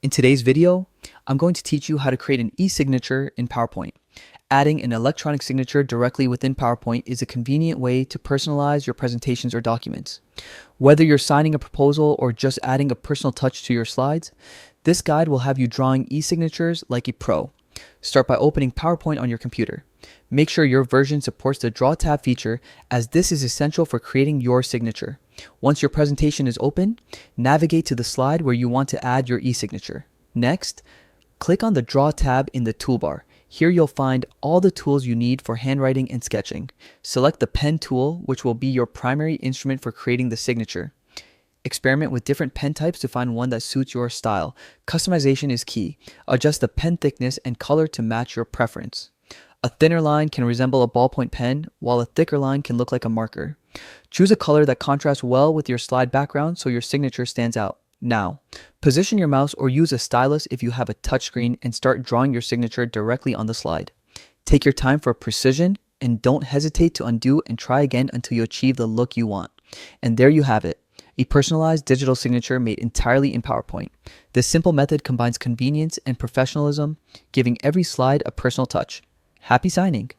In today's video, I'm going to teach you how to create an e-signature in PowerPoint. Adding an electronic signature directly within PowerPoint is a convenient way to personalize your presentations or documents. Whether you're signing a proposal or just adding a personal touch to your slides, this guide will have you drawing e-signatures like a pro. Start by opening PowerPoint on your computer. Make sure your version supports the Draw tab feature, as this is essential for creating your signature. Once your presentation is open, navigate to the slide where you want to add your e-signature. Next, click on the Draw tab in the toolbar. Here you'll find all the tools you need for handwriting and sketching. Select the pen tool, which will be your primary instrument for creating the signature. Experiment with different pen types to find one that suits your style. Customization is key. Adjust the pen thickness and color to match your preference. A thinner line can resemble a ballpoint pen, while a thicker line can look like a marker. Choose a color that contrasts well with your slide background so your signature stands out. Now, position your mouse or use a stylus if you have a touchscreen and start drawing your signature directly on the slide. Take your time for precision and don't hesitate to undo and try again until you achieve the look you want. And there you have it. A personalized digital signature made entirely in PowerPoint. This simple method combines convenience and professionalism, giving every slide a personal touch. Happy signing!